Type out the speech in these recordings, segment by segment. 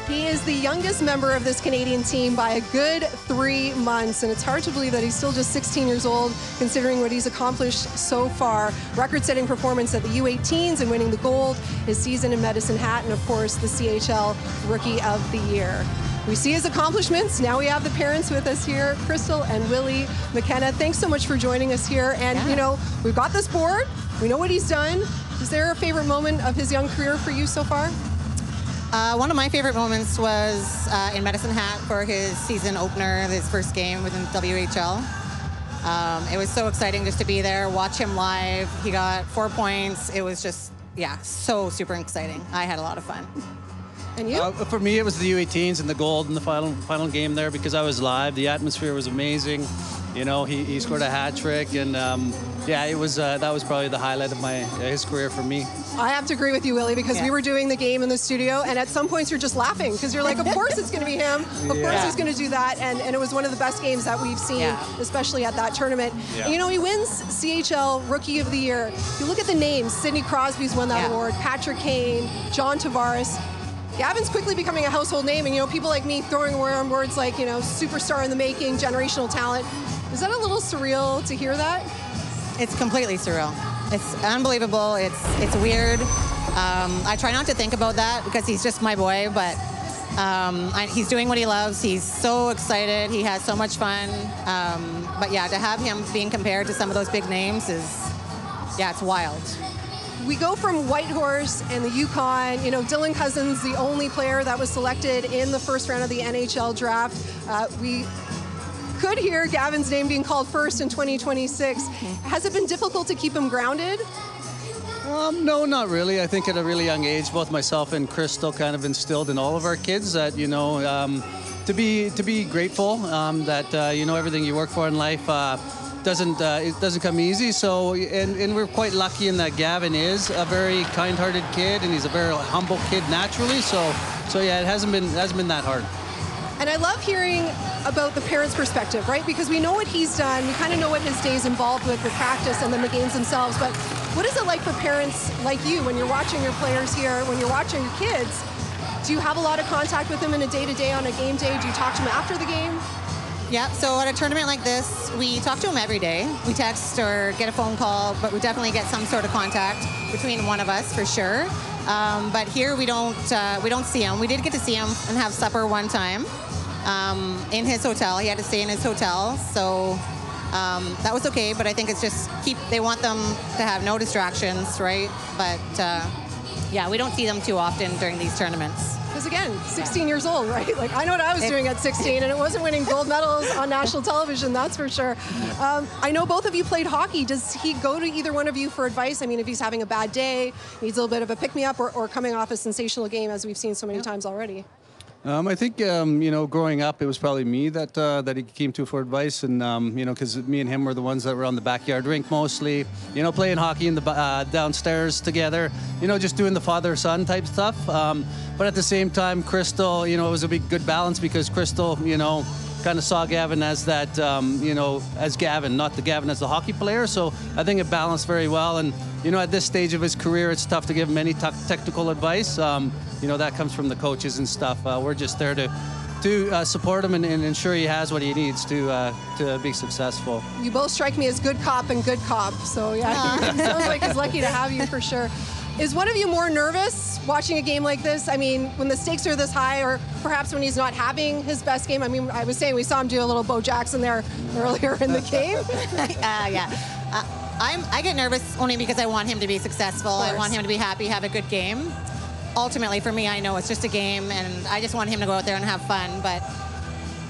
He is the youngest member of this Canadian team by a good 3 months, and it's hard to believe that he's still just 16 years old, considering what he's accomplished so far. Record-setting performance at the U18s and winning the gold, his season in Medicine Hat, and of course the CHL Rookie of the Year. We see his accomplishments. Now we have the parents with us here, Krystal and Willy McKenna. Thanks so much for joining us here. And you know, we've got this board. We know what he's done. Is there a favorite moment of his young career for you so far? One of my favorite moments was in Medicine Hat for his season opener, his first game within WHL. It was so exciting just to be there, watch him live. He got 4 points. It was just, yeah, so super exciting. I had a lot of fun. And you? For me, it was the U18s and the gold in the final game there because I was live. The atmosphere was amazing. You know, he scored a hat trick, and yeah, it was that was probably the highlight of his career for me. I have to agree with you, Willy, because we were doing the game in the studio, and at some points you're just laughing because you're like, of course it's going to be him. Of course he's going to do that, and it was one of the best games that we've seen, especially at that tournament. And, you know, he wins CHL Rookie of the Year. You look at the names. Sidney Crosby's won that award. Patrick Kane, John Tavares. Gavin's quickly becoming a household name, and, you know, people like me throwing around words like, you know, superstar in the making, generational talent. Is that a little surreal to hear that? It's completely surreal. It's unbelievable. It's weird. I try not to think about that because he's just my boy, but he's doing what he loves. He's so excited. He has so much fun. But yeah, to have him being compared to some of those big names is, yeah, it's wild. We go from Whitehorse and the Yukon. You know, Dylan Cousins, the only player that was selected in the first round of the NHL draft. We could hear Gavin's name being called first in 2026. Has it been difficult to keep him grounded? No, not really. I think at a really young age, both myself and Krystal kind of instilled in all of our kids that, you know, to be grateful that, you know, everything you work for in life it doesn't come easy. So, and we're quite lucky in that Gavin is a very kind-hearted kid, and he's a very humble kid naturally. So yeah, it hasn't been that hard. And I love hearing about the parents' perspective, right? Because we know what he's done. We kind of know what his day's involved with practice and then the games themselves. But what is it like for parents like you when you're watching your players here, when you're watching your kids? Do you have a lot of contact with them in a day-to-day on a game day? Do you talk to them after the game? Yeah, so at a tournament like this, we talk to him every day. We text or get a phone call, but we definitely get some sort of contact between one of us for sure. But here we don't see him. We did get to see him and have supper one time. In his hotel. He had to stay in his hotel, so that was okay, but I think it's just they want them to have no distractions, right? But yeah, we don't see them too often during these tournaments. Because again, 16 years old, right? Like, I know what I was doing at 16, and it wasn't winning gold medals on national television, that's for sure. I know both of you played hockey. Does he go to either one of you for advice? I mean, if he's having a bad day, needs a little bit of a pick-me-up, or coming off a sensational game, as we've seen so many times already? I think, you know, growing up, it was probably me that he came to for advice. And, you know, because me and him were the ones that were on the backyard rink mostly, you know, playing hockey in the downstairs together, you know, just doing the father-son type stuff. But at the same time, Krystal, you know, it was a big good balance because Krystal, you know, kind of saw Gavin as that, you know, as Gavin, not the Gavin as the hockey player. So I think it balanced very well. And, you know, at this stage of his career, it's tough to give him any technical advice. You know, that comes from the coaches and stuff. We're just there to support him and ensure he has what he needs to be successful. You both strike me as good cop and good cop. So, yeah, it sounds like he's lucky to have you for sure. Is one of you more nervous watching a game like this? I mean, when the stakes are this high, or perhaps when he's not having his best game? I mean, I was saying we saw him do a little Bo Jackson there earlier in the game. Yeah. I get nervous only because I want him to be successful. I want him to be happy, have a good game. Ultimately, for me, I know it's just a game, and I just want him to go out there and have fun, but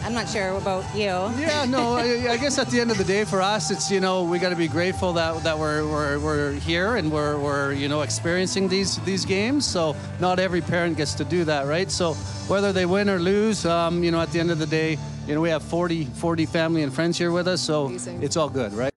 I'm not sure about you. Yeah, no, I guess at the end of the day, for us, it's, you know, we got to be grateful that we're here and we're you know, experiencing these games. So not every parent gets to do that, right? So whether they win or lose, you know, at the end of the day, you know, we have 40 family and friends here with us, so it's all good, right?